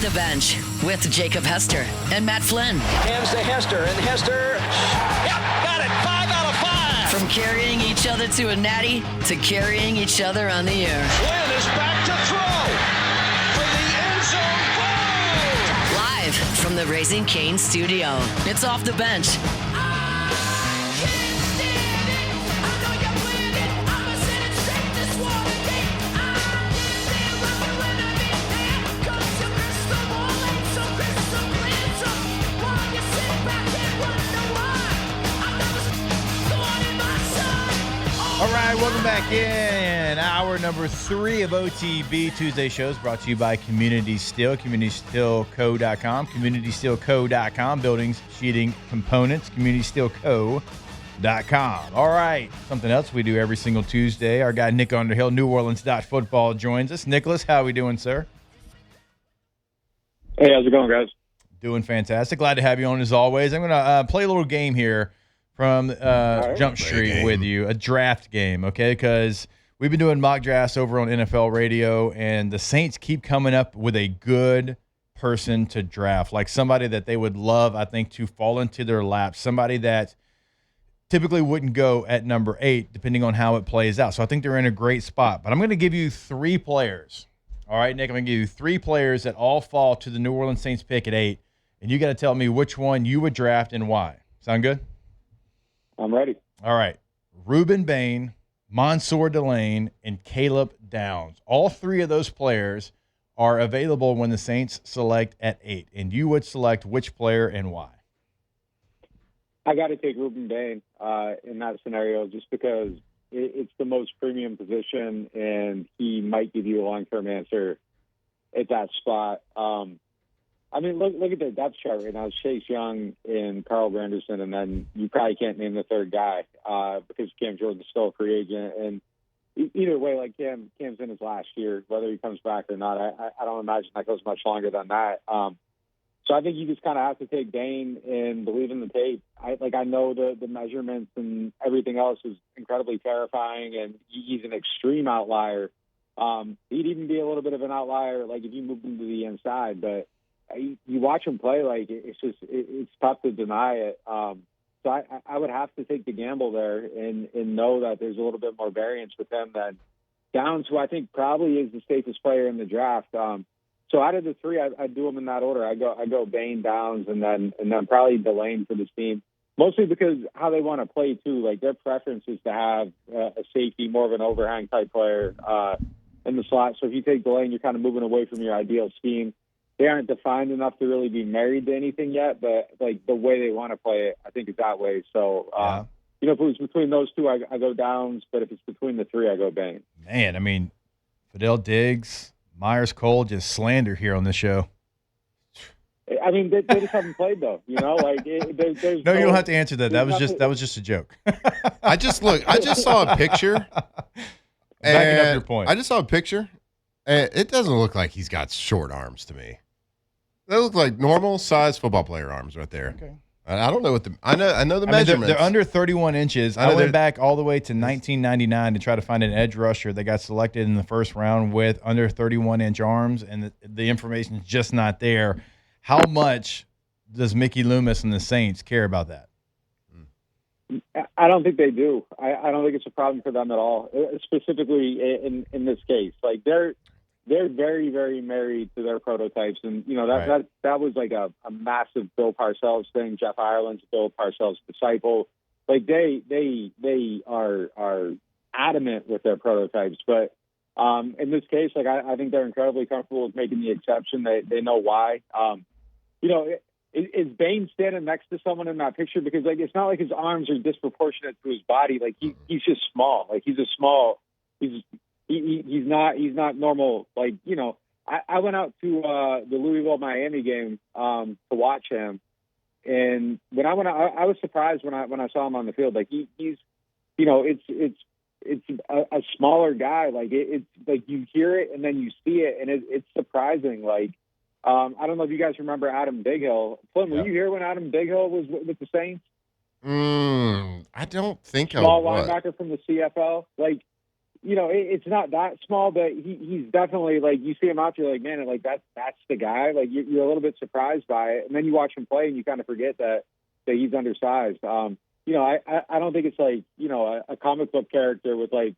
Off the Bench with Jacob Hester and Matt Flynn. Hands to Hester, and Hester, yep, got it, 5 out of 5. From carrying each other to a natty to carrying each other on the air. Flynn is back to throw for the end zone goal. Live from the Raising Cane studio, it's Off the Bench. All right, welcome back in. Hour number 3 of OTB Tuesday shows brought to you by Community Steel, CommunitySteelCo.com, CommunitySteelCo.com, buildings, sheeting, components, CommunitySteelCo.com. All right, something else we do every single Tuesday. Our guy Nick Underhill, NewOrleans.football, joins us. Nicholas, how are we doing, sir? Hey, how's it going, guys? Doing fantastic. Glad to have you on as always. I'm going to play a little game here from Jump Street with you, a draft game, okay? Because we've been doing mock drafts over on NFL Radio, and the Saints keep coming up with a good person to draft, like somebody that they would love, I think, to fall into their lap, somebody that typically wouldn't go at number 8, depending on how it plays out. So I think they're in a great spot. But I'm going to give you 3 players. All right, Nick, I'm going to give you 3 players that all fall to the New Orleans Saints pick at 8, and you got to tell me which one you would draft and why. Sound good? I'm ready. All right. Reuben Bain, Mansour Delane, and Caleb Downs. All 3 of those players are available when the Saints select at 8. And you would select which player and why? I got to take Reuben Bain in that scenario just because it's the most premium position, and he might give you a long-term answer at that spot. I mean, look at the depth chart right now. It's Chase Young and Carl Granderson, and then you probably can't name the third guy because Cam Jordan's still a free agent. And either way, like Cam's in his last year, whether he comes back or not, I don't imagine that goes much longer than that. So I think you just kind of have to take Bain and believe in the tape. I know the measurements and everything else is incredibly terrifying, and he's an extreme outlier. He'd even be a little bit of an outlier, like if you move him to the inside, but you watch him play, like it's tough to deny it. So I would have to take the gamble there and know that there's a little bit more variance with him than Downs, who I think probably is the safest player in the draft. So out of the 3, I do them in that order. I go Bain, Downs, and then probably Delane for this team. Mostly because how they want to play too. Like their preference is to have a safety, more of an overhang type player in the slot. So if you take Delane, you're kind of moving away from your ideal scheme. They aren't defined enough to really be married to anything yet, but like the way they want to play it, I think is that way. So, if it was between those 2, I go Downs, but if it's between the 3, I go Bain. Man, I mean, Fidel Diggs, Myers Cole, just slander here on this show. I mean, they just haven't played though. You know, like there's no, you don't have to answer that. That was just a joke. I just saw a picture. Backing up your point. I just saw a picture, and it doesn't look like he's got short arms to me. They look like normal size football player arms right there. Okay. I don't know what I know the measurements. They're under 31 inches. I went back all the way to 1999 to try to find an edge rusher that got selected in the first round with under 31-inch arms, and the information is just not there. How much does Mickey Loomis and the Saints care about that? I don't think they do. I don't think it's a problem for them at all, specifically in this case. Like they're very, very married to their prototypes, and that was like a massive Bill Parcells thing. Jeff Ireland's Bill Parcells disciple. Like they are adamant with their prototypes, but in this case, like I think they're incredibly comfortable with making the exception. They know why. Is Bain standing next to someone in that picture? Because like it's not like his arms are disproportionate to his body. Like he's just small. Like he's not normal. Like, I went out to the Louisville Miami game to watch him, and when I went out, I was surprised when I saw him on the field. Like he's it's a smaller guy. Like it's like you hear it and then you see it, and it's surprising. Like I don't know if you guys remember Adam Bighill. Flynn, were you here when Adam Bighill was with the Saints? I don't think I was. Small linebacker from the CFL. Like it's not that small, but he's definitely like, you see him out there like, man, like that's the guy. Like you're a little bit surprised by it, and then you watch him play and you kind of forget that he's undersized. I don't think it's like a comic book character with like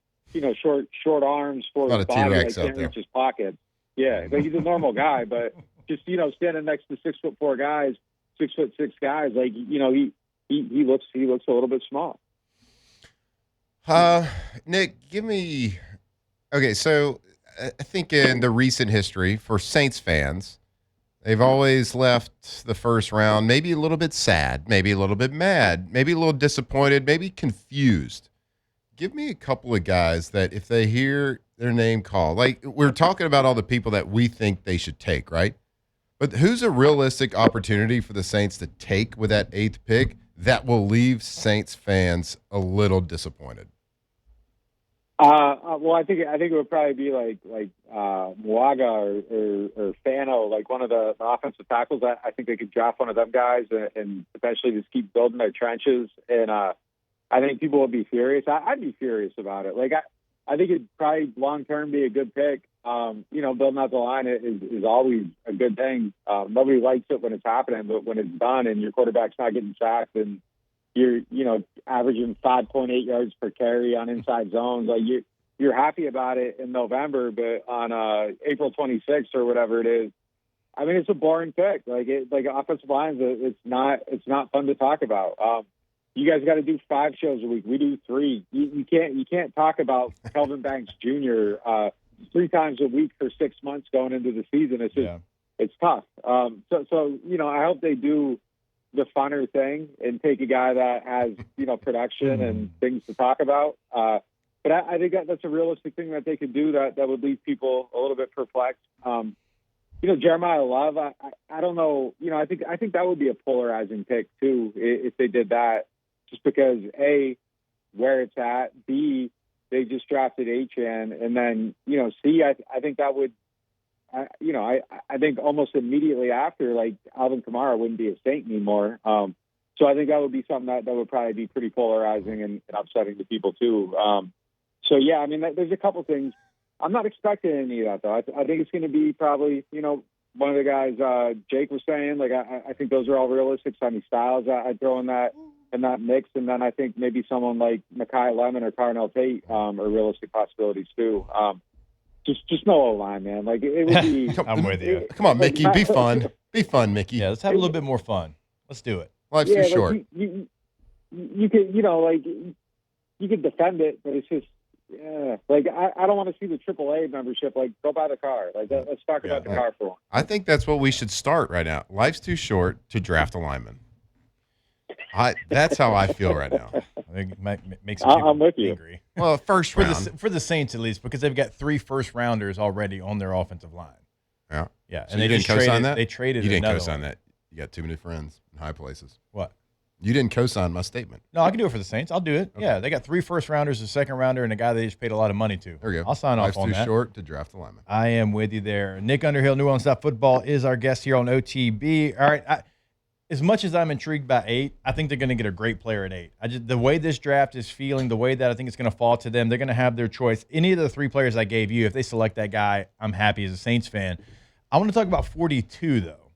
short arms for his body, like can't reach his pockets. Yeah, like he's a normal guy, but just standing next to 6'4" guys, 6'6" guys, like he looks a little bit small. Nick, give me. Okay, so I think in the recent history for Saints fans, they've always left the first round maybe a little bit sad, maybe a little bit mad, maybe a little disappointed, maybe confused. Give me a couple of guys that if they hear their name called, like we're talking about all the people that we think they should take, right? But who's a realistic opportunity for the Saints to take with that 8th pick that will leave Saints fans a little disappointed? Well, I think it would probably be like Muaga or Fano, like one of the offensive tackles. I think they could draft one of them guys and potentially just keep building their trenches. And I think people would be furious. I'd be furious about it. Like I think it'd probably long term be a good pick. Building out the line is always a good thing. Nobody likes it when it's happening, but when it's done and your quarterback's not getting sacked and you're averaging 5.8 yards per carry on inside zones, like you're happy about it in November, but on April 26th or whatever it is, I mean, it's a boring pick. Like offensive lines, it's not fun to talk about. You guys got to do 5 shows a week. We do 3. You can't talk about Kelvin Banks Jr. 3 times a week for 6 months going into the season. It's just it's tough. So I hope they do the funner thing and take a guy that has production and things to talk about. But I think that's a realistic thing that they could do that would leave people a little bit perplexed. Jeremiah Love, I don't know. I think that would be a polarizing pick too if they did that, just because A, where it's at, B, they just drafted Achan, and then C, I think that would. I think almost immediately after, like Alvin Kamara wouldn't be a Saint anymore. So I think that would be something that would probably be pretty polarizing and upsetting to people too. So yeah, I mean, there's a couple things. I'm not expecting any of that though. I think it's going to be probably one of the guys Jake was saying. Like I think those are all realistic. Sonny Styles I'd throw in that mix, and then I think maybe someone like Mekhi Lemon or Carnell Tate are realistic possibilities too. Just no O-line, man. Like it would be. I'm with you. Come on, Mickey. Be fun. Be fun, Mickey. Yeah, let's have a little bit more fun. Let's do it. Life's too short. You could, you could defend it, but it's just, like I don't want to see the AAA membership. Like, go buy the car. Like, let's talk about the car for one. I think that's what we should start right now. Life's too short to draft a lineman. That's how I feel right now. I think it makes people I'm with you. angry. Well, first round. For the Saints, at least, because they've got 3 first-rounders already on their offensive line. Yeah. Yeah. So and you they didn't just co-sign that? They traded You didn't another co-sign one. that. You got too many friends in high places. What? You didn't co-sign my statement. No, I can do it for the Saints. I'll do it. Okay. Yeah, they got 3 first-rounders, a second-rounder, and a guy they just paid a lot of money to. There we go. I'll sign off on that. Life's too short to draft a lineman. I am with you there. Nick Underhill, New Orleans Football, is our guest here on OTB. All right. As much as I'm intrigued by 8, I think they're going to get a great player at 8. The way this draft is feeling, the way that I think it's going to fall to them, they're going to have their choice. Any of the 3 players I gave you, if they select that guy, I'm happy as a Saints fan. I want to talk about 42, though,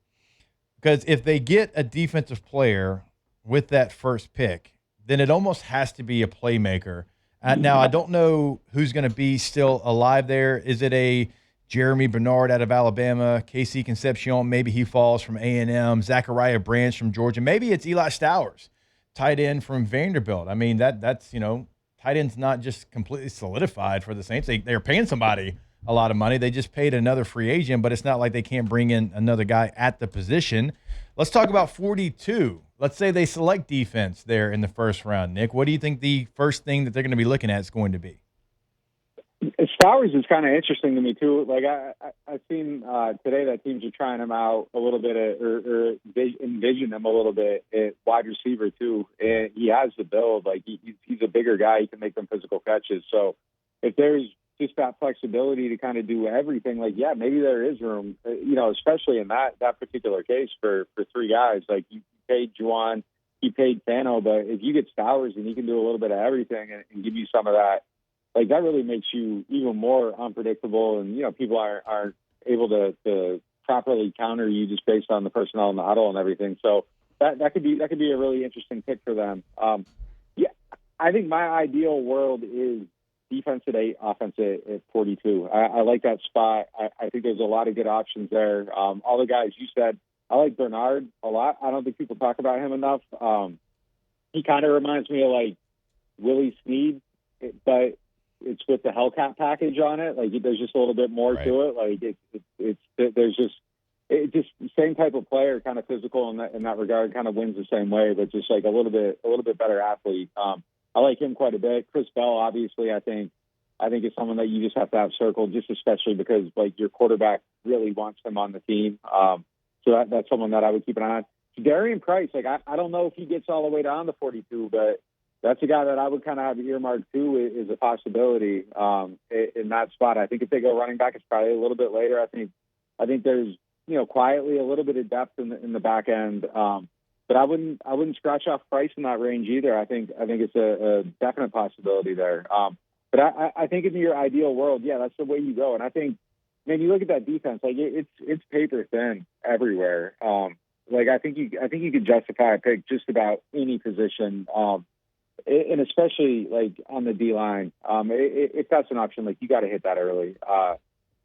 because if they get a defensive player with that first pick, then it almost has to be a playmaker. Now, I don't know who's going to be still alive there. Is it a Jeremy Bernard out of Alabama, KC Concepcion, maybe he falls from A&M, Zachariah Branch from Georgia. Maybe it's Eli Stowers, tight end from Vanderbilt. I mean, that's tight end's not just completely solidified for the Saints. They're paying somebody a lot of money. They just paid another free agent, but it's not like they can't bring in another guy at the position. Let's talk about 42. Let's say they select defense there in the first round. Nick, what do you think the first thing that they're going to be looking at is going to be? Stowers is kind of interesting to me too. Like I've seen today that teams are trying him out a little bit, or envision him a little bit at wide receiver too. And he has the build. Like he's a bigger guy. He can make them physical catches. So if there's just that flexibility to kind of do everything, like maybe there is room. Especially in that particular case for 3 guys. Like you paid Juwan, you paid Fano, but if you get Stowers and he can do a little bit of everything and give you some of that like that really makes you even more unpredictable, and people aren't able to properly counter you just based on the personnel in the huddle and everything. So that could be a really interesting pick for them. Yeah, I think my ideal world is defense at 8, offense at 42. I like that spot. I think there's a lot of good options there. All the guys you said, I like Bernard a lot. I don't think people talk about him enough. He kind of reminds me of like Willie Snead, but it's with the Hellcat package on it. Like there's just a little bit more to it. Like there's just the same type of player, kind of physical in that regard, kind of wins the same way, but just like a little bit better athlete. I like him quite a bit. Chris Bell, obviously, I think is someone that you just have to have circled, just especially because like your quarterback really wants him on the team. So that's someone that I would keep an eye on. Darian Price, like I don't know if he gets all the way down to 42, but that's a guy that I would kind of have earmarked too is a possibility in that spot. I think if they go running back, it's probably a little bit later. I think there's quietly a little bit of depth in the back end, but I wouldn't scratch off Price in that range either. I think it's a definite possibility there. But I think in your ideal world, yeah, that's the way you go. And I think, man, you look at that defense, like it's paper thin everywhere. Like I think you could justify a pick just about any position. And especially like on the D line, if that's an option, like you got to hit that early.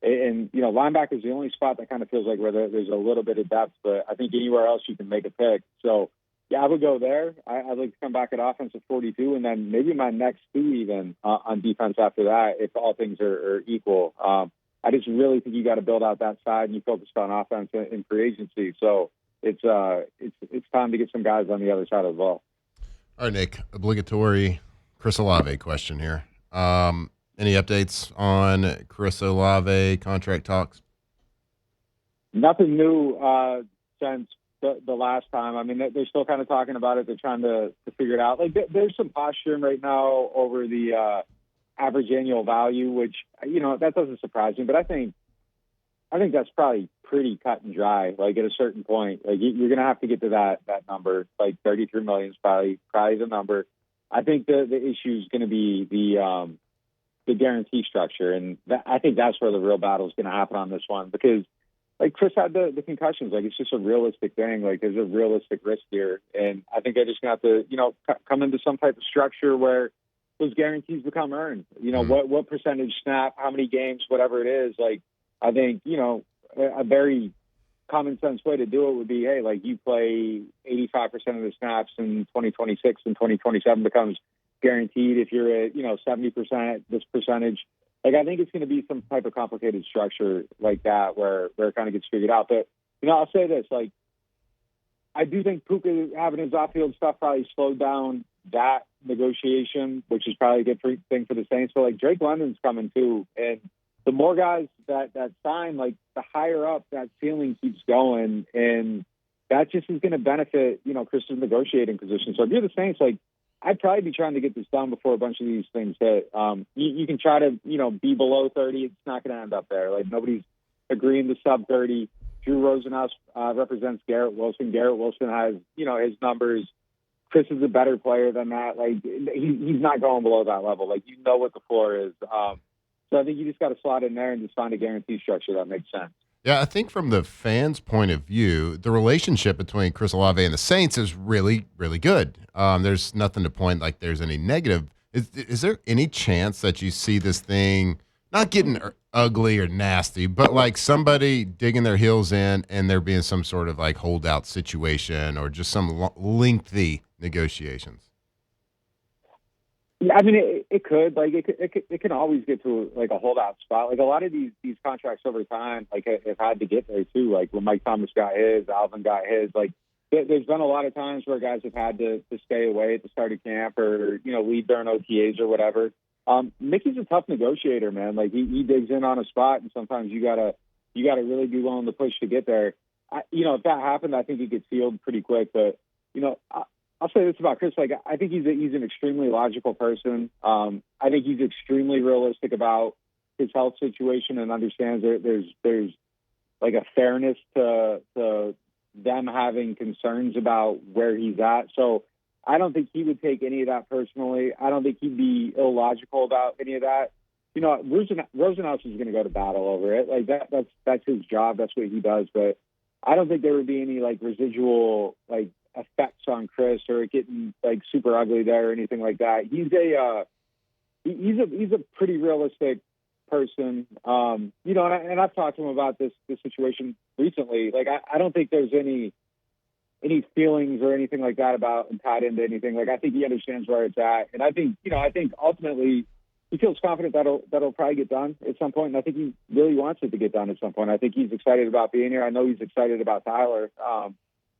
And linebacker is the only spot that kind of feels like where there's a little bit of depth, but I think anywhere else you can make a pick. So yeah, I would go there. I'd like to come back at offense at 42, and then maybe my next 2 even on defense after that, if all things are equal. I just really think you got to build out that side, and you focused on offense in free agency. So it's time to get some guys on the other side as well. All right, Nick, obligatory Chris Olave question here. Any updates on Chris Olave contract talks? Nothing new since the last time. I mean, they're still kind of talking about it. They're trying to figure it out. Like there's some posturing right now over the average annual value, which that doesn't surprise me. But I think that's probably pretty cut and dry. Like at a certain point, like you're going to have to get to that number. Like 33 million is probably the number. I think the issue is going to be the guarantee structure, and I think that's where the real battle is going to happen on this one, because like Chris had the concussions. Like it's just a realistic thing. Like there's a realistic risk here, and I think they're just going to have to come into some type of structure where those guarantees become earned. What percentage snap, how many games, whatever it is. Like I think a very common sense way to do it would be, hey, like you play 85% of the snaps in 2026 and 2027 becomes guaranteed. If you're at 70%, this percentage. Like I think it's going to be some type of complicated structure like that where it kind of gets figured out. But I'll say this: like I do think Puka having his off-field stuff probably slowed down that negotiation, which is probably a good thing for the Saints. But like Drake London's coming too, and the more guys that sign, like the higher up that ceiling keeps going, and that just is going to benefit Chris's negotiating position. So if you're the Saints, like I'd probably be trying to get this done before a bunch of these things hit. You can try to be below 30. It's not going to end up there. Like nobody's agreeing to sub 30. Drew Rosenhaus represents Garrett Wilson. Garrett Wilson has his numbers. Chris is a better player than that. Like he's not going below that level. Like what the floor is. So I think you just got to slot in there and just find a guarantee structure that makes sense. Yeah, I think from the fans' point of view, the relationship between Chris Olave and the Saints is really, really good. There's nothing to point like there's any negative. Is there any chance that you see this thing not getting ugly or nasty, but like somebody digging their heels in and there being some sort of like holdout situation or just some lengthy negotiations? Yeah, I mean, it could. Like, it can always get to, like, a holdout spot. Like, a lot of these contracts over time, like, have had to get there, too. Like, when Mike Thomas got his, Alvin got his. Like, there's been a lot of times where guys have had to stay away at the start of camp or, leave during OTAs or whatever. Mickey's a tough negotiator, man. Like, he digs in on a spot, and sometimes you gotta really be willing to push to get there. If that happened, I think it gets sealed pretty quick. But, I'll say this about Chris. Like, I think he's an extremely logical person. I think he's extremely realistic about his health situation and understands that there's like a fairness to them having concerns about where he's at. So I don't think he would take any of that personally. I don't think he'd be illogical about any of that. You know, Rosenhaus is going to go to battle over it. Like that's his job. That's what he does. But I don't think there would be any like residual like effects on Chris or it getting like super ugly there or anything like that. He's a pretty realistic person. You know, and I've talked to him about this situation recently. Like I don't think there's any feelings or anything like that about him tied into anything. Like I think he understands where it's at, and I think ultimately he feels confident that'll probably get done at some point, and I think he really wants it to get done at some point. I think he's excited about being here. I know he's excited about Tyler,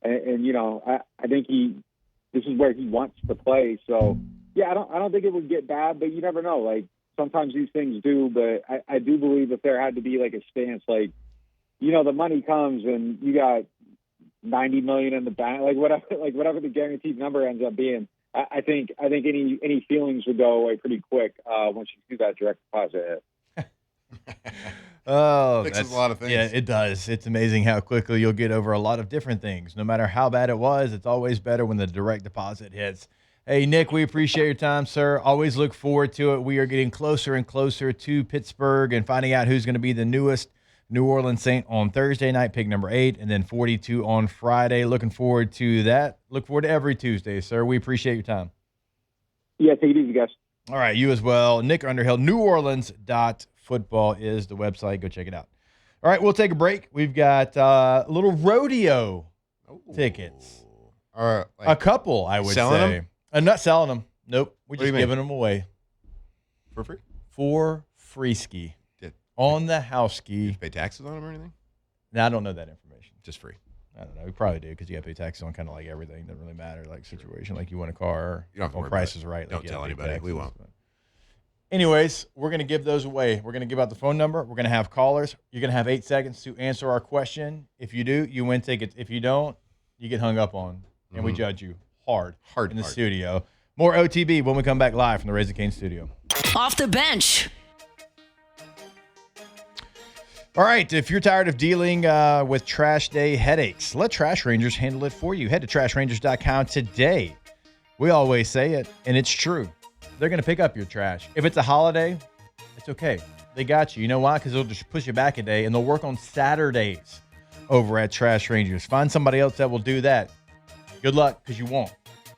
and you know, I think this is where he wants to play. So yeah, I don't think it would get bad, but you never know. Like sometimes these things do, but I do believe if there had to be like a stance, like, you know, the money comes and you got $90 million in the bank, whatever the guaranteed number ends up being. I think any feelings would go away pretty quick once you do that direct deposit hit. Oh, fixes a lot of things. Yeah, it does. It's amazing how quickly you'll get over a lot of different things. No matter how bad it was, it's always better when the direct deposit hits. Hey, Nick, we appreciate your time, sir. Always look forward to it. We are getting closer and closer to Pittsburgh and finding out who's going to be the newest New Orleans Saint on Thursday night, pick number 8, and then 42 on Friday. Looking forward to that. Look forward to every Tuesday, sir. We appreciate your time. Yeah, take it easy, guys. All right, you as well. Nick Underhill, NewOrleans.football is the website. Go check it out. All right, we'll take a break. We've got a little rodeo tickets. Like a couple, I would selling say. Them? I'm not selling them. Nope. We're What do just you mean? giving them away. For free? For free ski. Did On the house you ski. pay taxes on them or anything? Now, I don't know that information. Just free. I don't know. We probably do because you got to pay taxes on kind of like everything. Doesn't really matter. Like situation, like you want a car, You don't have to on worry price about is it. right. Don't like, tell you gotta pay anybody. We taxes. won't. Anyways, we're going to give those away. We're going to give out the phone number. We're going to have callers. You're going to have 8 seconds to answer our question. If you do, you win tickets. If you don't, you get hung up on, and we judge you hard in the studio. More OTB when we come back live from the Raising Cane studio. Off the bench. All right, if you're tired of dealing with trash day headaches, let Trash Rangers handle it for you. Head to trashrangers.com today. We always say it, and it's true. They're going to pick up your trash. If it's a holiday, it's okay. They got you. You know why? Because they'll just push you back a day, and they'll work on Saturdays over at Trash Rangers. Find somebody else that will do that. Good luck, because you won't.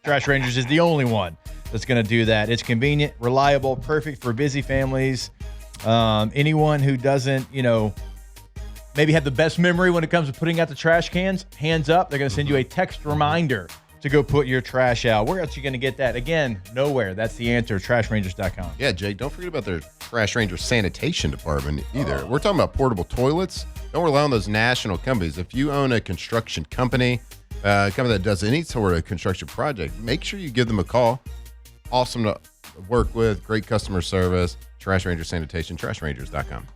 Trash Rangers is the only one that's going to do that. It's convenient, reliable, perfect for busy families. Anyone who doesn't, maybe have the best memory when it comes to putting out the trash cans, hands up. They're going to send you a text reminder to go put your trash out. Where else are you going to get that? Again, nowhere. That's the answer. Trashrangers.com. Yeah, Jake, don't forget about their Trash Ranger sanitation department either. We're talking about portable toilets. Don't rely on those national companies. If you own a construction company, a company that does any sort of construction project, make sure you give them a call. Awesome to work with. Great customer service. Trash Ranger Sanitation, trashrangers.com.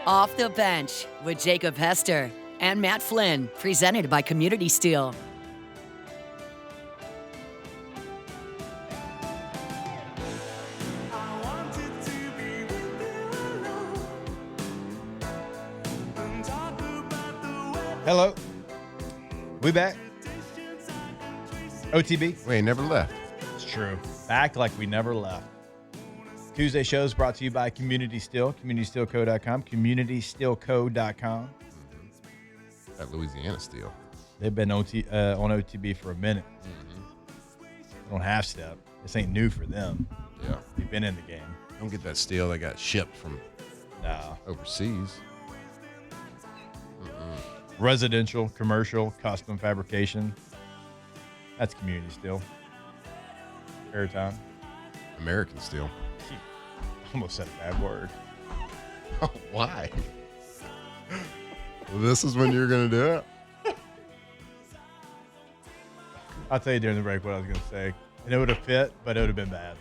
Off the bench with Jacob Hester and Matt Flynn, presented by Community Steel. Hello. We back. OTB. We ain't never left. It's true. Back like we never left. Tuesday shows brought to you by Community Steel, communitysteelco.com, communitysteelco.com. That Louisiana steel. They've been on OTB for a minute. They don't half step. This ain't new for them. Yeah. They've been in the game. Don't get that steel that got shipped from No. overseas. Residential, commercial, custom fabrication. That's Community Steel. Airtime. American steel. Almost said a bad word. Oh, why? Well, this is when you're going to do it? I'll tell you during the break what I was going to say. And it would have fit, but it would have been bad.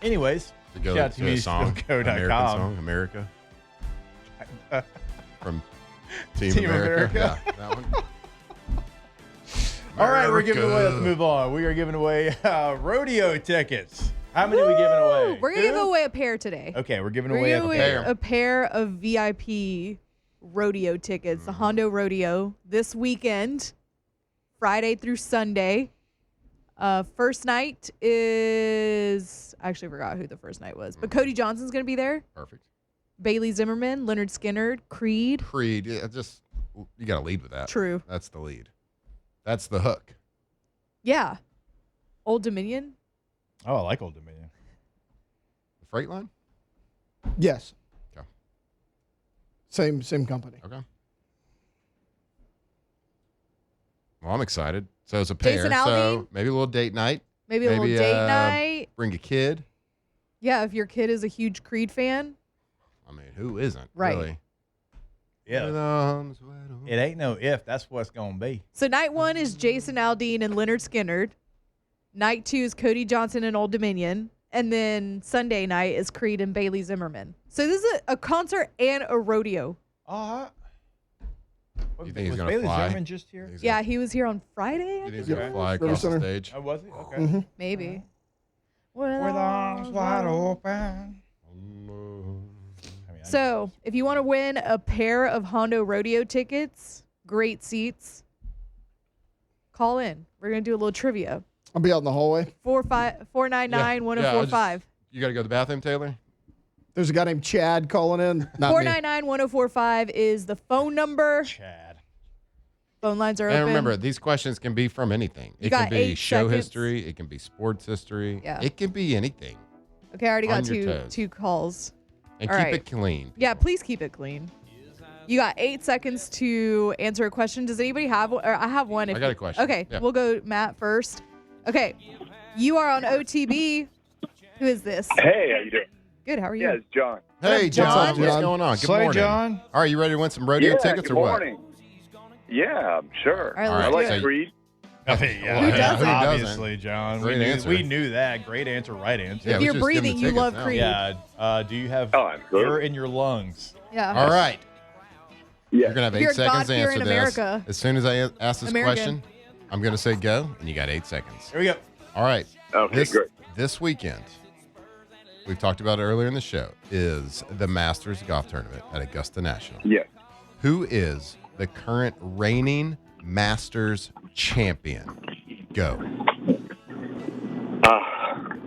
Anyways, To go shout out to a song, communitysteelco.com. American song, America. From Team America. Yeah, that one. All right, we're giving away. Let's move on. We are giving away rodeo tickets. How many are we giving away? We're going to give away a pair today. Okay, we're giving We're away giving a away pair. a pair of VIP rodeo tickets, the Hondo Rodeo, this weekend, Friday through Sunday. First night is, I actually forgot who the first night was, but Cody Johnson's going to be there. Perfect. Bailey Zimmerman, Leonard Skinner, Creed. Yeah, you got to lead with that. True. That's the lead. That's the hook. Yeah. Old Dominion. Oh, I like Old Dominion. The freight line? Yes. Okay. Same company. Okay. Well, I'm excited. So it's a pair. Jason So Aldean? maybe a little date night. Maybe a little date night. Bring a kid. Yeah, if your kid is a huge Creed fan. I mean, who isn't? Right. Really? Yeah. With arms wide open. It ain't no if. That's what's going to be. So night 1 is Jason Aldean and Leonard Skinner. Night 2 is Cody Johnson and Old Dominion. And then Sunday night is Creed and Bailey Zimmerman. So this is a concert and a rodeo. You think he's was gonna Bailey fly? Zimmerman just here? Yeah, he was here on Friday, I You think think. he's going to fly River across the Center. stage? Oh, was he? Okay. Mm-hmm. Maybe. With arms wide open. So if you want to win a pair of Hondo Rodeo tickets, great seats, call in. We're going to do a little trivia. I'll be out in the hallway. 499-1045. You got to go to the bathroom, Taylor? There's a guy named Chad calling in. Not me. 499-1045 is the phone number. Chad. Phone lines are And open. remember, these questions can be from anything. You It can got be 8 show seconds. history. It can be sports history. Yeah. It can be anything. Okay, I already got On your toes. two calls. And All keep right. it clean. Yeah, please keep it clean. You got 8 seconds to answer a question. Does anybody have one? Or I have one. I got a question. Okay, Yeah. we'll go Matt first. Okay, you are on OTB. Who is this? Hey, how you doing? Good, how are you? Yeah, it's John. Hey, John? John. What's What's up, going on? Good Slay, morning. John. All right, you ready to win some rodeo tickets good or what? morning. Yeah, sure. All right, All let's I right, like do it. Creed. Yeah, Who yeah, doesn't? obviously, John. Great we, knew, answer. we knew that. Great answer, right answer. Yeah, If we you're just give them breathing, the you tickets love now. Creed. Yeah. Do you have Oh, absolutely. air in your lungs? Yeah. All right. Yeah. You're going to have If 8 you're a seconds to God-fearing answer this. America. As soon as I ask this American. question, I'm going to say go, and you got 8 seconds. Here we go. All right. Okay, great. This weekend, we've talked about it earlier in the show, is the Masters Golf Tournament at Augusta National. Yes. Who is the current reigning Masters champion? Go.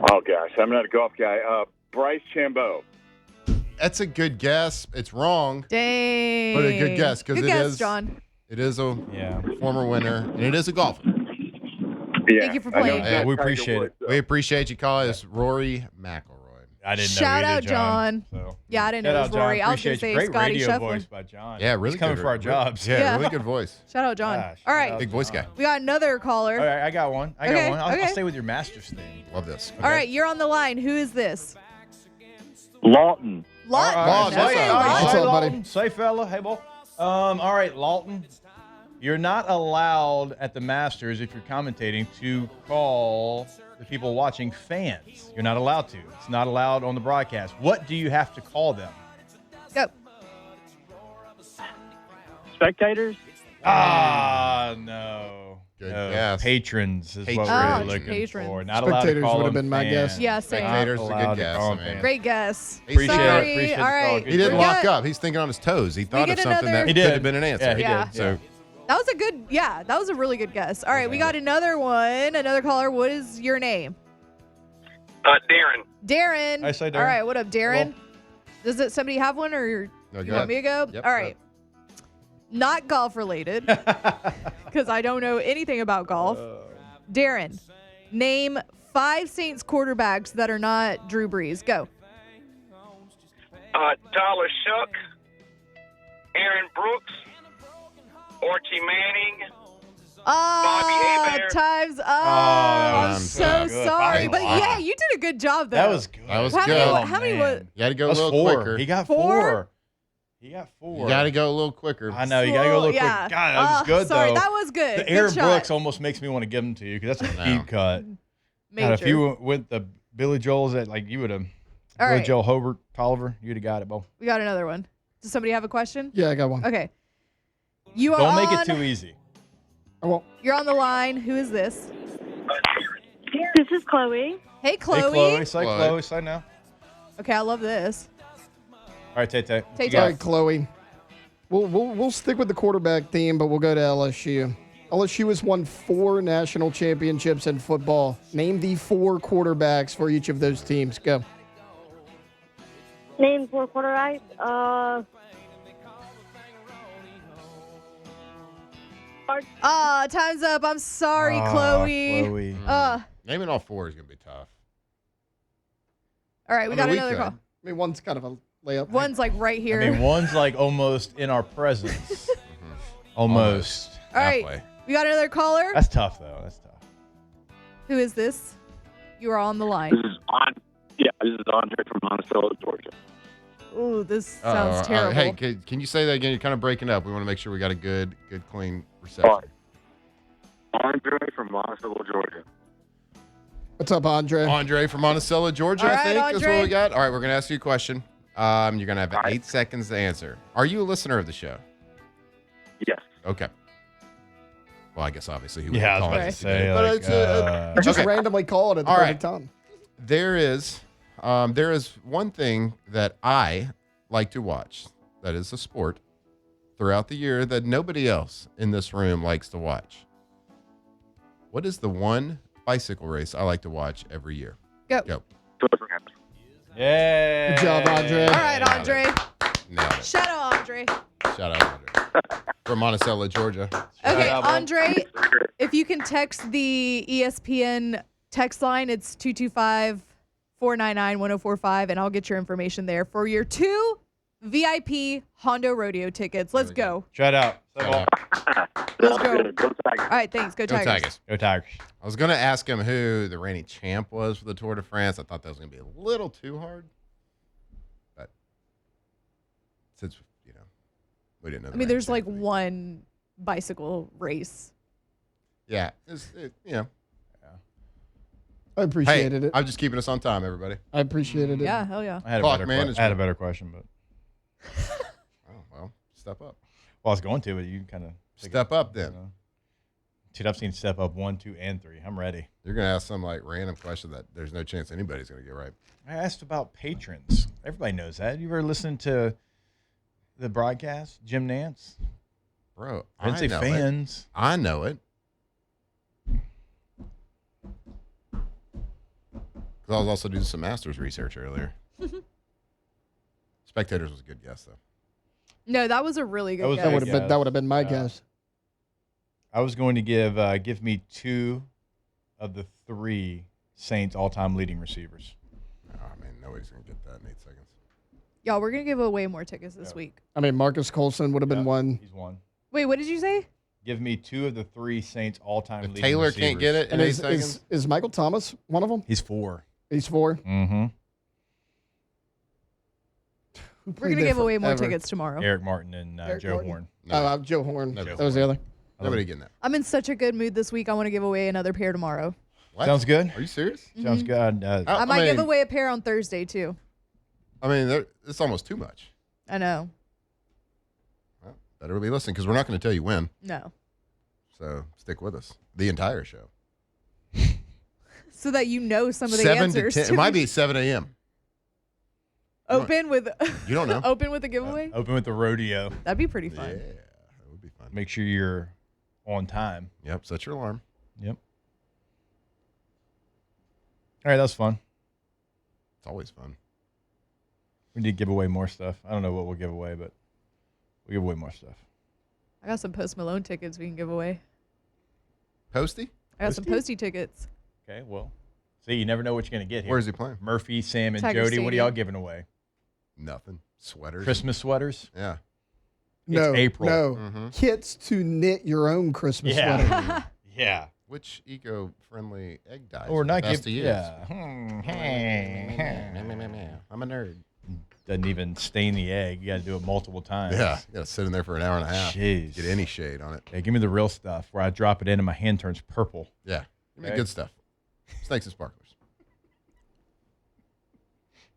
Oh, gosh. I'm not a golf guy. Bryce Chambeau. That's a good guess. It's wrong. Dang. But a good guess, 'cause Good it guess, is- John. It is a Yeah. former winner, and it is a golfer. Yeah. Thank you for I know playing. it's Yeah, not we Tiger appreciate Woods, it. though. We appreciate you calling us Rory McIlroy. I didn't Shout know out, either, John. So. Yeah, I didn't Shout know it out, was Rory. John. I was going Appreciate to say you. Great Scotty radio Scheffler. voice by John. Yeah, really He's coming good. for our jobs. Yeah, Yeah. really good voice. Shout out, John. Gosh, All shout right. out Big voice John. guy. We got another caller. All right, I got one. I Okay, got one. I'll okay. stay with your Masters thing. Love this. All right, you're on the line. Who is this? Lawton. Lawton. Lawton, Hey, what's up? Lawton. What's up, buddy? Lawton? Say, fella. Hey, boy. All right, Lawton. You're not allowed at the Masters, if you're commentating, to call the people watching fans. You're not allowed to. It's not allowed on the broadcast. What do you have to call them? Go. Spectators? No. Good No. guess. Patrons is Patrons. what Oh, we're looking patrons. for. Not allowed to Spectators call would have them been my guess. fans. Yeah, same. Spectators is a Not good allowed to guess. call I them mean, fans. Great guess. Appreciate it. Sorry. Appreciate the All call. right. Good He didn't We lock got- up. He's thinking on his toes. He thought get of something another- that He could did. have been an answer. Yeah, he Yeah. did. So That was a good, yeah, that was a really good guess. All right, we got another one. Another caller. What is your name? Darren. Darren. I say Darren. All right, what up, Darren? Well- Does somebody have one, or No, you go want me to go? Yep, All go right. Not golf related, because I don't know anything about golf. Darren, name 5 Saints quarterbacks that are not Drew Brees. Go. Tyler Shuck, Aaron Brooks, Archie Manning. Oh, Hebert. times. Oh, that I'm was so good. sorry. Bobby But Hebert. yeah, you did a good job, though. That was good. That was How good. many- how many man. was- You got to go a That was little 4. quicker. He got 4? 4. He got 4. You got to go a little quicker. I know. You got to go a little Yeah. quick. God, that was good, sorry, though. that was good. The Good Aaron shot. Brooks almost makes me want to give them to you because that's a I know. deep cut. Major. God, if you went the Billy Joel's, that like you would have. All Billy right. Joel Hobart Tolliver, you'd have got it, Bo. We got another one. Does somebody have a question? Yeah, I got one. Okay. You are Don't make on, it too easy. I won't. You're on the line. Who is this? This is Chloe. Hey, Chloe. Hey, Chloe. Say Chloe. Chloe. Say now. Okay, I love this. All right, Tay-Tay. Tay-Tay. You got All it. right, Chloe. We'll stick with the quarterback theme, but we'll go to LSU. LSU has won 4 national championships in football. Name the 4 quarterbacks for each of those teams. Go. Name 4 quarterbacks. Time's up. I'm sorry, Ah, Chloe. Chloe. Naming all 4 is going to be tough. All right, we got another could. call. I mean, one's kind of a layup. One's like right here. I mean, one's like almost in our presence. Almost. All right, Halfway. we got another caller. That's tough, though. That's tough. Who is this? You are on the line. This is Andre from Monticello, Georgia. Ooh, this sounds terrible. Hey, can you say that again? You're kind of breaking up. We want to make sure we got a good, clean reception. Andre from Monticello, Georgia. What's up, Andre? Andre from Monticello, Georgia, All I right, think is Andre. what we got. All right, we're going to ask you a question. You're going to have 8 seconds to answer. Are you a listener of the show? Yes. Okay. Well, I guess obviously he would Yeah, I was call about it to say. today, but Like, it's You just okay. randomly call it at the All perfect right. time. There is one thing that I like to watch that is a sport throughout the year that nobody else in this room likes to watch. What is the one bicycle race I like to watch every year? Go. Yeah. Good job, Andre. All right, Andre. Nailed it. Shout out, Andre. Shout out, Andre. From Monticello, Georgia. Okay, out, bro. Andre, if you can text the ESPN text line, it's 225-499-1045, and I'll get your information there for your 2 VIP Hondo Rodeo tickets. Let's go. Shout out. Say ball. Let's go. Go Tigers. All right, thanks. Go Go Tigers. Tigers. Go Tigers. I was going to ask him who the reigning champ was for the Tour de France. I thought that was going to be a little too hard. But since, we didn't know. I mean, there's like one bicycle race. Yeah. I appreciated it. I'm just keeping us on time, everybody. I appreciated it. Yeah, hell yeah. I had, Clock I had management. a better question, but Oh, well, step up. I was going to, but you kind of Step up then. Dude, I've seen step up 1, 2, and 3. I'm ready. You're going to ask some like random question that there's no chance anybody's going to get right. I asked about patrons. Everybody knows that. You ever listened to the broadcast? Jim Nance? Bro, I didn't say know fans. It. I know it. I was also doing some master's research earlier. Spectators was a good guess, though. No, that was a really good That was guess. That would have Yeah. been my guess. I was going to give me 2 of the 3 Saints all-time leading receivers. Oh, man, nobody's going to get that in 8 seconds. Y'all, we're going to give away more tickets this week. I mean, Marcus Colson would have been one. He's one. Wait, what did you say? Give me 2 of the 3 Saints all-time If leading Taylor receivers. can't get it in And 8 seconds, is Michael Thomas one of them? He's 4. He's 4. Mm-hmm. We're going to give away more tickets tomorrow. Eric Martin and Eric Joe Martin? Horn. no, Joe Horn. No, That was the other. nobody getting that. I'm in such a good mood this week. I want to give away another pair tomorrow. What? Sounds good. Are you serious? Sounds good. I might give away a pair on Thursday, too. I mean, it's almost too much. I know. Well, better be listening because we're not going to tell you when. No. So stick with us the entire show. So that you know some of the 7 answers. to 10. It might be 7 a.m. Open with You don't know. open with a giveaway. Open with the rodeo. That'd be pretty Yeah, fun. that would be fun. Make sure you're on time. Yep, set your alarm. Yep. All right, that was fun. It's always fun. We need to give away more stuff. I don't know what we'll give away, but we'll give away more stuff. I got some Post Malone tickets we can give away. Posty? I got some Posty tickets. Okay, well, see, you never know what you're going to get here. Where's he playing? Murphy, Sam, and Tiger Jody. What are Stadium. y'all giving away? Nothing. Sweaters. Christmas sweaters? Yeah. No, April. no. Mhm. Kits to knit your own Christmas sweater. Yeah. Yeah. Which eco-friendly egg dyes? Or are not best give. to use? Yeah. I'm a nerd. Doesn't even stain the egg. You got to do it multiple times. Yeah, you got to sit in there for an hour and a half. Jeez. Get any shade on it. Hey, give me the real stuff where I drop it in and my hand turns purple. Yeah, give me Okay. good stuff. Snakes and sparklers.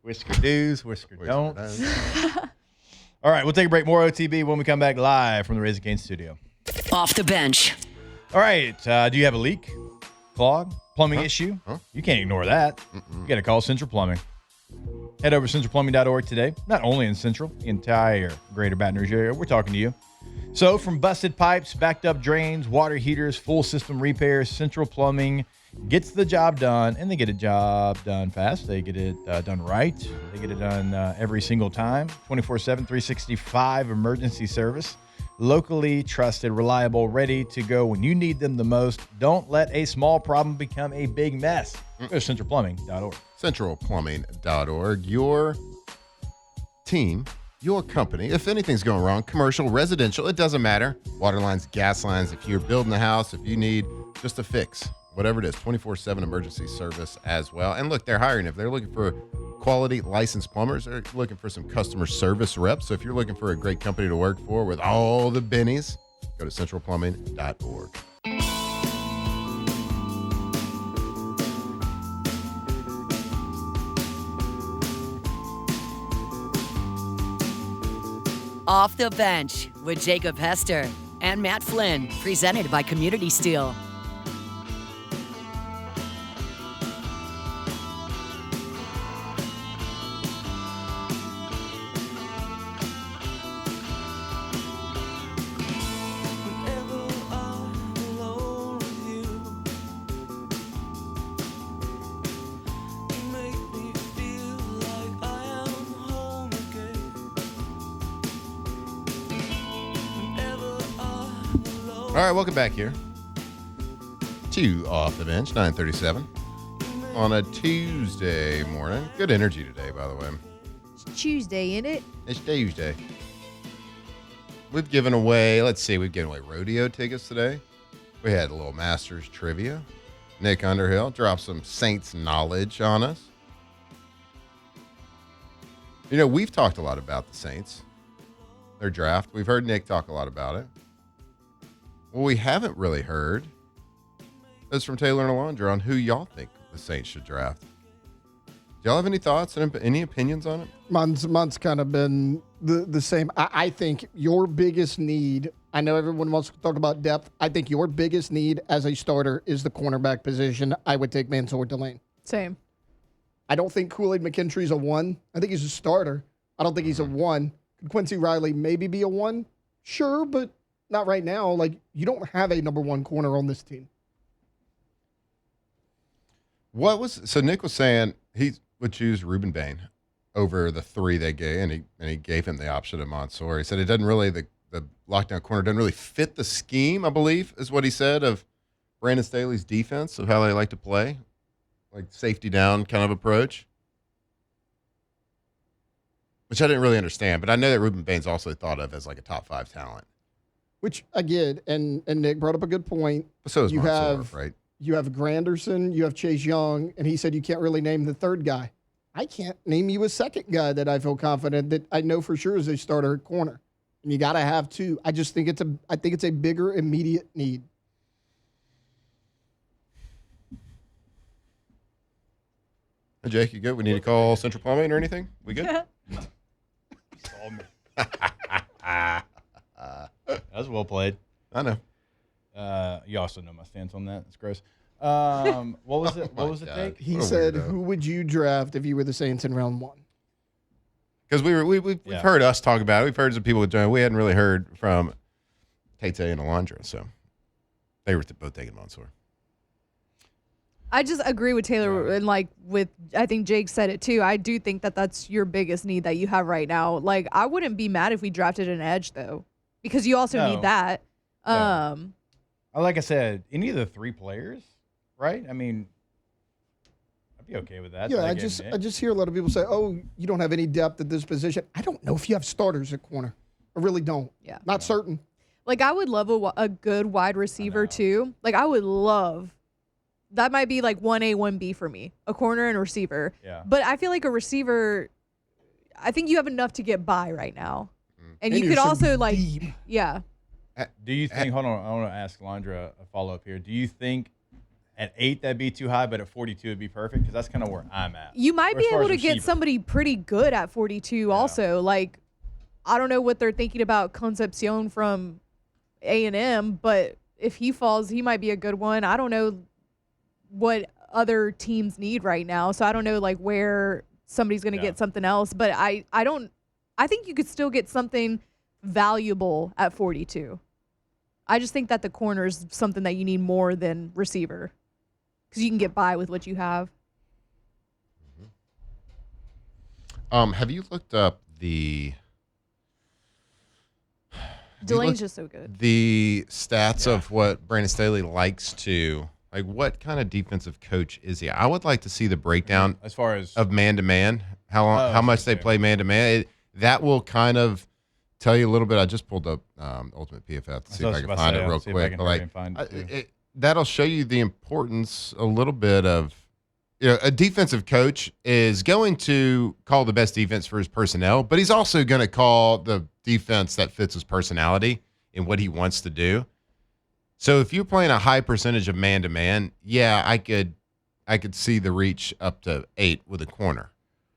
Whisker do's, whisker Whisker don'ts. does. All right, we'll take a break. More OTB when we come back live from the Raising Cane's studio. Off the bench. All right, do you have a leak, clog, plumbing issue? You can't ignore that. You got to call Central Plumbing. Head over to centralplumbing.org today. Not only in Central, the entire greater Baton Rouge area, we're talking to you. So from busted pipes, backed up drains, water heaters, full system repairs, Central Plumbing gets the job done, and they get a job done fast. They get it done right. They get it done every single time. 24/7, 365 emergency service. Locally trusted, reliable, ready to go when you need them the most. Don't let a small problem become a big mess. Go to centralplumbing.org. Centralplumbing.org. Your team, your company, if anything's going wrong, commercial, residential, it doesn't matter. Water lines, gas lines, if you're building a house, if you need just a fix, whatever it is, 24/7 emergency service as well. And look, they're hiring. If they're looking for quality licensed plumbers, they're looking for some customer service reps. So if you're looking for a great company to work for with all the bennies, go to centralplumbing.org. Off the bench with Jacob Hester and Matt Flynn, presented by Community Steel. All right, welcome back here to Off the Bench, 9:37 on a Tuesday morning. Good energy today, by the way. It's Tuesday, ain't it? It's Tuesday. We've given away rodeo tickets today. We had a little Masters trivia. Nick Underhill dropped some Saints knowledge on us. You know, we've talked a lot about the Saints, their draft. We've heard Nick talk a lot about it. What we haven't really heard is from Taylor and Alondra on who y'all think the Saints should draft. Do y'all have any thoughts and any opinions on it? Mine's kind of been the same. I think your biggest need, I know everyone wants to talk about depth. I think your biggest need as a starter is the cornerback position. I would take Mansour Delane. Same. I don't think Kool-Aid McKintry's a 1. I think he's a starter. I don't think he's a 1. Could Quincy Riley maybe be a 1? Sure, but not right now. Like, you don't have a number 1 corner on this team. So Nick was saying he would choose Reuben Bain over the 3 they gave, and he gave him the option of Mansour. He said it doesn't really, the lockdown corner doesn't really fit the scheme, I believe, is what he said, of Brandon Staley's defense, of how they like to play, like safety down kind of approach, which I didn't really understand. But I know that Reuben Bain's also thought of as like a top 5 talent. Which I get, and Nick brought up a good point. But so is Mansour, right? You have Granderson, you have Chase Young, and he said you can't really name the third guy. I can't name you a second guy that I feel confident that I know for sure is a starter at corner. And you got to have 2. I just think it's a bigger immediate need. Hey, Jake, you good? We need to call Central Plumbing or anything? We good? Call me. That was well played. I know. You also know my stance on that. It's gross. What was it? What was the take? He said, "Who would you draft if you were the Saints in round 1?" Because we've heard us talk about it. We've heard some people join. We hadn't really heard from Tate and Alondra, so they were both taking Mansour. I just agree with Taylor, and I think Jake said it too. I do think that that's your biggest need that you have right now. Like, I wouldn't be mad if we drafted an edge though, because you also need that. Like I said, any of the 3 players, right? I mean, I'd be okay with that. Yeah, I just hear a lot of people say, "Oh, you don't have any depth at this position." I don't know if you have starters at corner. I really don't. Yeah, not certain. Like, I would love a good wide receiver too. Like, I would love. That might be like 1A, 1B for me, a corner and a receiver. Yeah. But I feel like a receiver, I think you have enough to get by right now. And you could also deep. Yeah. Do you think, hold on, I want to ask Alondra a follow-up here. Do you think at 8 that'd be too high, but at 42 it'd be perfect? Because that's kind of where I'm at. You might be able to get somebody pretty good at 42 also. Like, I don't know what they're thinking about Concepcion from A&M, but if he falls, he might be a good one. I don't know what other teams need right now, so I don't know like where somebody's going to get something else. But I think you could still get something valuable at 42. I just think that the corner is something that you need more than receiver because you can get by with what you have. Have you looked up Delane's just so good. The stats of what Brandon Staley likes to, like, what kind of defensive coach is he? I would like to see the breakdown as far as of man-to-man, how much they play man-to-man. That will kind of tell you a little bit. I just pulled up Ultimate PFF to see if I can find it real quick. But that'll show you the importance a little bit of, a defensive coach is going to call the best defense for his personnel, but he's also going to call the defense that fits his personality and what he wants to do. So if you're playing a high percentage of man-to-man, I could see the reach up to 8 with a corner.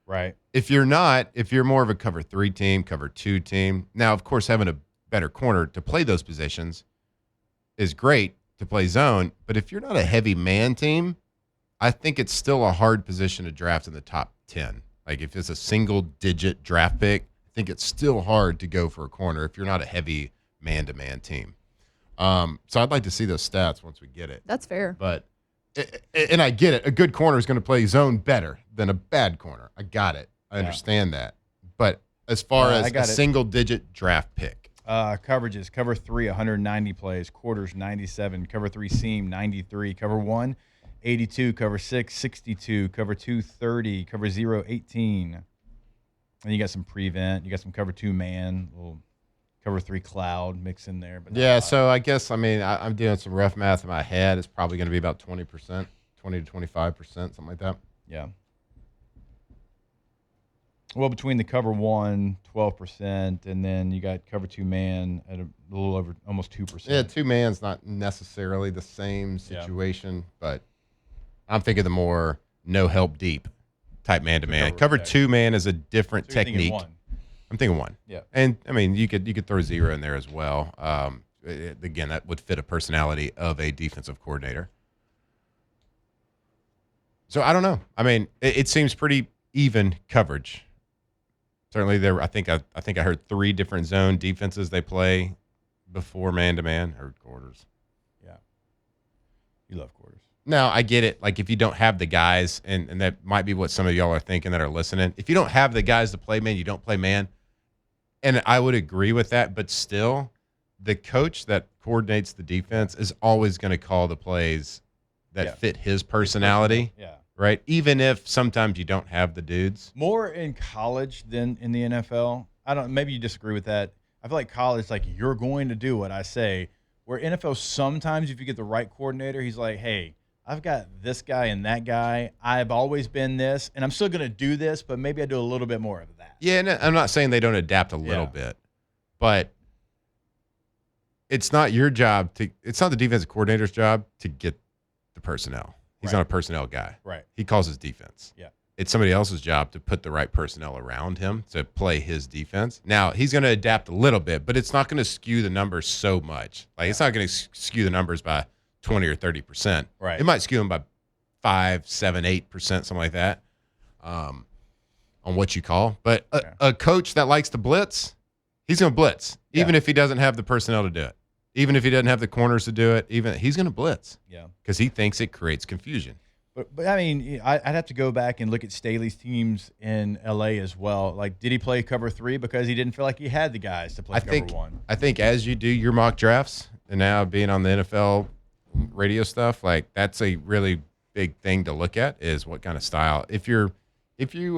Right. If you're not, if you're more of a cover 3 team, cover 2 team, now, of course, having a better corner to play those positions is great to play zone, but if you're not a heavy man team, I think it's still a hard position to draft in the top 10. Like if it's a single-digit draft pick, I think it's still hard to go for a corner if you're not a heavy man-to-man team. So I'd like to see those stats once we get it. That's fair. But and I get it. A good corner is going to play zone better than a bad corner. I got it. I understand that. But as far as a single-digit draft pick. Coverages, cover 3, 190 plays, quarters, 97, cover 3 seam, 93, cover 1, 82, cover 6, 62, cover 2, 30, cover 0, 18. And you got some prevent. You got some cover 2 man, little cover 3 cloud mix in there. But so I guess, I'm doing some rough math in my head. It's probably going to be about 20%, 20 to 25%, something like that. Yeah. Well, between the cover 1, 12%, and then you got cover 2 man at a little over almost 2%. Yeah, 2 man's not necessarily the same situation, but I'm thinking the more no help deep type man-to-man. Cover 2 man is a different technique. I'm thinking 1. Yeah. And, you could throw 0 in there as well. Again, that would fit a personality of a defensive coordinator. So I don't know. It seems pretty even coverage. Certainly, I think I heard 3 different zone defenses they play before man-to-man or quarters. Yeah. You love quarters. Now, I get it. Like, if you don't have the guys, and that might be what some of y'all are thinking that are listening. If you don't have the guys to play man, you don't play man. And I would agree with that, but still, the coach that coordinates the defense is always going to call the plays that fit his personality. Yeah. Right? Even if sometimes you don't have the dudes. More in college than in the NFL. Maybe you disagree with that. I feel like college, like, you're going to do what I say. Where NFL, sometimes if you get the right coordinator, he's like, hey, I've got this guy and that guy. I've always been this, and I'm still going to do this, but maybe I do a little bit more of that. Yeah, and I'm not saying they don't adapt a little bit, but it's not your job it's not the defensive coordinator's job to get the personnel. He's not a personnel guy. Right. He calls his defense. Yeah. It's somebody else's job to put the right personnel around him to play his defense. Now, he's going to adapt a little bit, but it's not going to skew the numbers so much. Like, it's not going to skew the numbers by 20 or 30%. Right. It might skew them by 5, 7, 8%, something like that, on what you call. But a coach that likes to blitz, he's going to blitz, even if he doesn't have the personnel to do it. Even if he doesn't have the corners to do it, he's going to blitz. Yeah. Because he thinks it creates confusion. But I'd have to go back and look at Staley's teams in L.A. as well. Like, did he play cover 3 because he didn't feel like he had the guys to play cover 1? I think as you do your mock drafts, and now being on the NFL radio stuff, like, that's a really big thing to look at is what kind of style. If you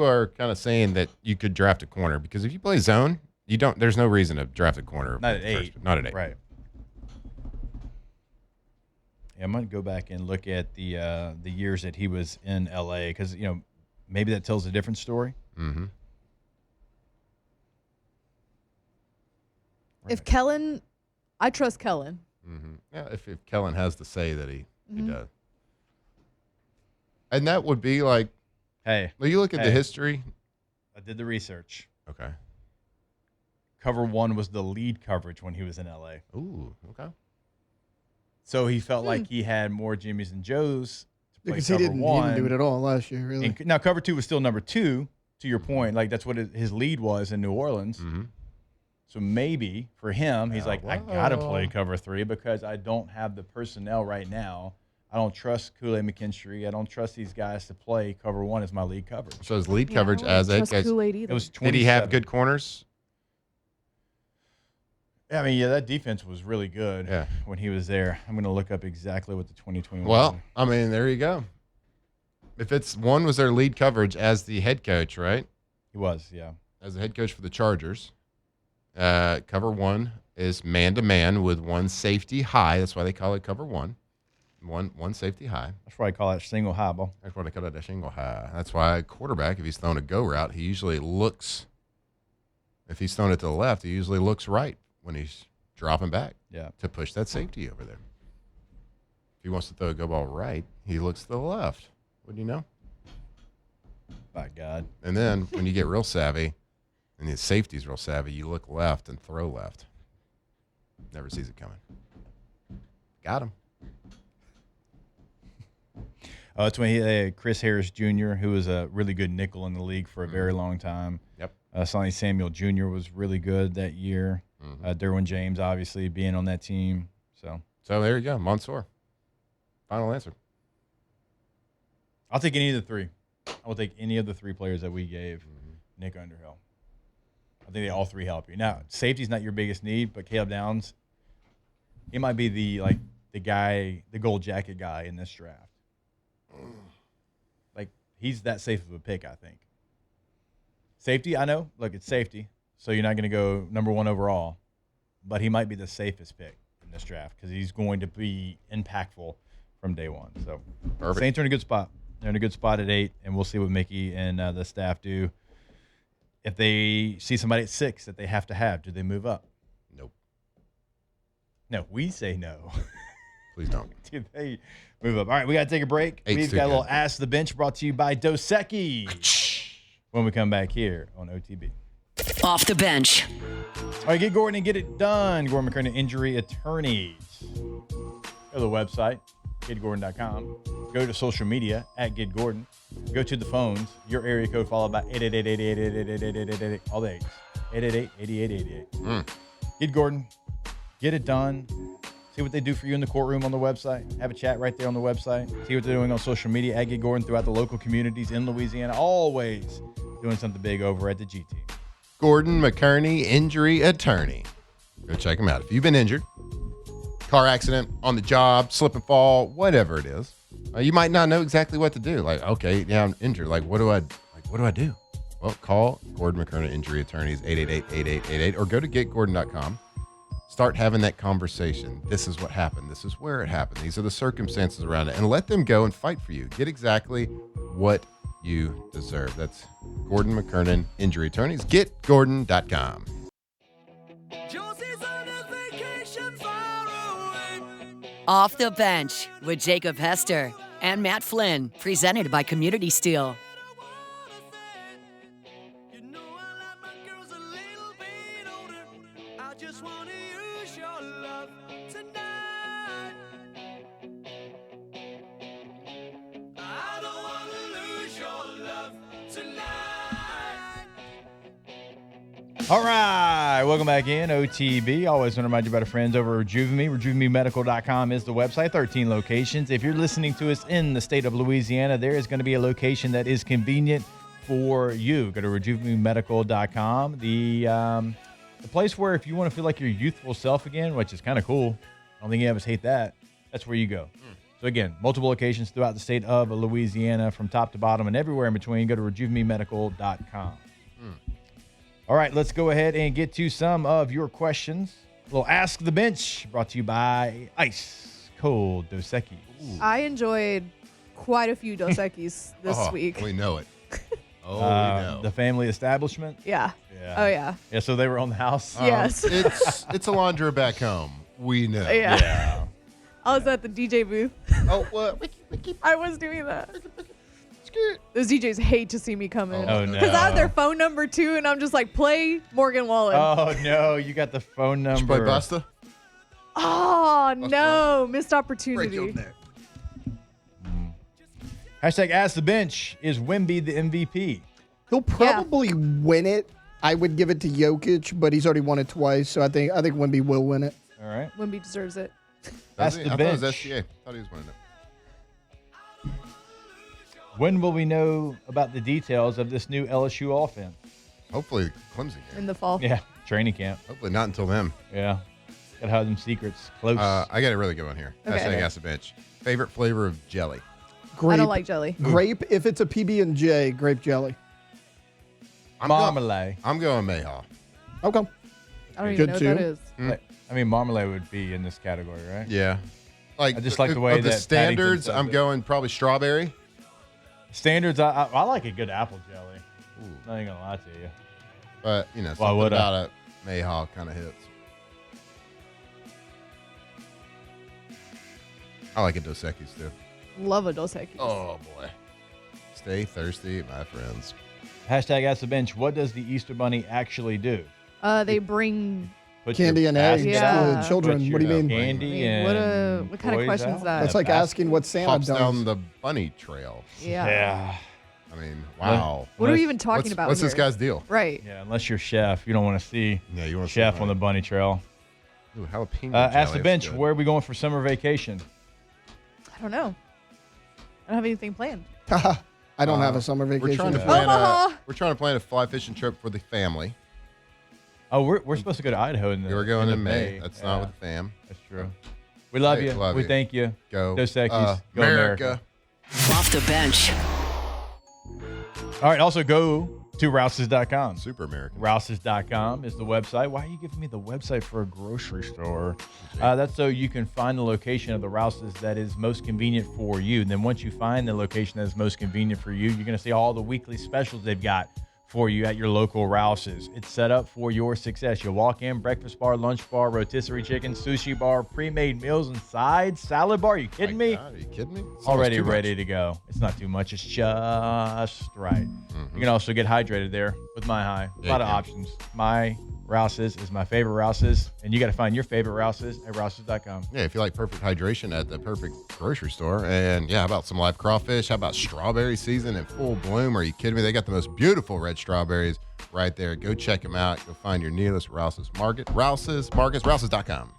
are kind of saying that you could draft a corner, because if you play zone, there's no reason to draft a corner. Not at 8. Not at 8. Right. Yeah, I'm going to go back and look at the years that he was in L.A. because, maybe that tells a different story. Mm-hmm. If Kellen, I trust Kellen. Mm-hmm. Yeah, if Kellen has to say that he does. And that would be like, hey, you look at the history. I did the research. Okay. cover one was the lead coverage when he was in LA. Ooh, okay. So he felt like he had more Jimmys and Joes to play Because cover he didn't do it at all last year, really. And now cover two was still number two, to your point. Like that's what his lead was in New Orleans. Mm-hmm. So maybe for him, he's like, I got to play cover three because I don't have the personnel right now. I don't trust Kool-Aid McKinstry. I don't trust these guys to play cover one as my lead coverage. So his lead coverage as a guy. It was 27. Did he have good corners? Yeah, I mean, that defense was really good when he was there. I'm going to look up exactly what the 2021 Well, I mean, there you go. If it's one was their lead coverage as the head coach, right? He was, yeah. As the head coach for the Chargers. Cover one is man-to-man with one safety high. That's why they call it cover one. One safety high. That's why I call that single high ball. That's why they call it a shingle high. That's why a quarterback, if he's throwing a go route, he usually looks, if he's throwing it to the left, he usually looks right when he's dropping back to push that safety over there. If he wants to throw a go ball right, he looks to the left. Wouldn't you know? By God. And then when you get real savvy, and the safety's real savvy, you look left and throw left. Never sees it coming. Got him. That's when he had Chris Harris Jr., who was a really good nickel in the league for a very long time. Yep. Sonny Samuel Jr. was really good that year. Derwin James, obviously, being on that team. So there you go. Mansour. Final answer. I'll take any of the three. I will take any of the three players that we gave Nick Underhill. I think they all three help you. Now, safety's not your biggest need, but Caleb Downs, he might be the guy, the gold jacket guy in this draft. Like, he's that safe of a pick, I think. Safety, I know. Look, it's safety, so you're not going to go number one overall, but he might be the safest pick in this draft because he's going to be impactful from day one. So, Perfect. Saints are in a good spot. They're in a good spot at 8, and we'll see what Mickey and the staff do. If they see somebody at 6 that they have to have, do they move up? Nope. No, we say no. Please don't. Do they move up? All right, we got to take a break. We've got a little Ask the Bench brought to you by Dos Equis when we come back here on OTB. Off the bench. All right, get Gordon and get it done. Gordon McKernan Injury Attorneys. Go to the website, GetGordon.com. Go to social media, @GetGordon. Go to the phones, your area code followed by 888-888-888-888, all the 8s, 888-8888. Get Gordon. Get it done. See what they do for you in the courtroom on the website. Have a chat right there on the website. See what they're doing on social media, @GetGordon, throughout the local communities in Louisiana. Always doing something big over at the GT. Gordon McKerney, Injury Attorney. Go check him out. If you've been injured, car accident, on the job, slip and fall, whatever it is, you might not know exactly what to do. Like, okay, yeah, I'm injured. What do I do? Well, call Gordon McKernan Injury Attorneys, 888-8888, or go to getgordon.com. Start having that conversation. This is what happened. This is where it happened. These are the circumstances around it. And let them go and fight for you. Get exactly what you deserve. That's Gordon McKernan Injury Attorneys. GetGordon.com. Off the bench with Jacob Hester and Matt Flynn, presented by Community Steel. All right, welcome back in, OTB. Always want to remind you about our friends over at RejuveMe. RejuveMeMedical.com is the website, 13 locations. If you're listening to us in the state of Louisiana, there is going to be a location that is convenient for you. Go to RejuveMeMedical.com, the place where if you want to feel like your youthful self again, which is kind of cool, I don't think any of us hate that, that's where you go. So again, multiple locations throughout the state of Louisiana from top to bottom and everywhere in between. Go to RejuveMeMedical.com. All right, let's go ahead and get to some of your questions. A little Ask the Bench brought to you by Ice Cold Dos Equis. I enjoyed quite a few Dos Equis this week. We know it. We know. The family establishment? Yeah. Yeah. Oh, yeah. Yeah, so they were on the house? Yes. It's Alondra back home. We know. Yeah. I was at the DJ booth. Oh, what? I was doing that. Those DJs hate to see me come in. Oh, no. Because I have their phone number too, and I'm just like, play Morgan Wallen. Oh, no. You got the phone number. Did you play Busta? Oh, no. Missed opportunity. Hashtag Ask the Bench. Is Wemby the MVP? He'll probably win it. I would give it to Jokic, but he's already won it twice, so I think Wemby will win it. All right. Wemby deserves it. Ask the I thought Bench. it was SGA. I thought he was winning it. When will we know about the details of this new LSU offense? Hopefully Clemson game. In the fall. Yeah, training camp. Hopefully not until then. Yeah. Got to have them secrets close. I got a really good one here. Okay. Hashtag Ask the Bench. Favorite flavor of jelly? Grape. I don't like jelly. Grape, if it's a PB&J, grape jelly. Marmalade. I'm going Mayhaw. Okay. I don't even Good know what too. that is. I mean, marmalade would be in this category, right? Yeah. I just like the way of the that standards, Paddington I'm does it. going probably strawberry. Standards, I like a good apple jelly. Not even going to lie to you. But, Why something would I? about it, Mayhaw kind of hits. I like a Dos Equis too. Love a Dos Equis. Oh, boy. Stay thirsty, my friends. Hashtag Ask the Bench. What does the Easter Bunny actually do? They bring Put Candy your and eggs basket Yeah. out, to children. put What do you your mean? Candy I mean, and what kind of toys question is out that? in That's a like basket. asking what Santa Pops does. down the bunny trail. Yeah. Yeah. I mean, wow. What are we Unless- even talking about What's here? this guy's deal? Right. Yeah, unless you're chef, you don't want to see Yeah, you want chef on the bunny trail. Ooh, jalapeno Ask jelly, the that's Bench. good. Where are we going for summer vacation? I don't know. I don't have anything planned. I don't have a summer vacation. We're trying to yet. plan Omaha. we're trying to plan a fly fishing trip for the family. Oh, we're supposed to go to Idaho in the. We were going in in the May. That's not with the fam. That's true. We love Hey, you. love we you. thank you. Go. Dos Equis. Go America. Off the bench. All right. Also, go to Rouses.com. Super American. Rouses.com is the website. Why are you giving me the website for a grocery store? That's so you can find the location of the Rouses that is most convenient for you. And then once you find the location that is most convenient for you, you're going to see all the weekly specials they've got for you at your local Rouses. It's set up for your success. You walk in, breakfast bar, lunch bar, rotisserie chicken, sushi bar, pre-made meals and sides, salad bar. You kidding me? God, are you kidding me? It's almost Already too much. ready to go. It's not too much. It's just right. You can also get hydrated there with My High. A Yeah, lot you of can. options. My Rouses is my favorite Rouses, and you got to find your favorite Rouses at Rouses.com. Yeah, if you like perfect hydration at the perfect grocery store. And yeah, how about some live crawfish? How about strawberry season in full bloom? Are you kidding me? They got the most beautiful red strawberries right there. Go check them out. Go find your nearest Rouses Market. Rouses Markets, Rouses.com.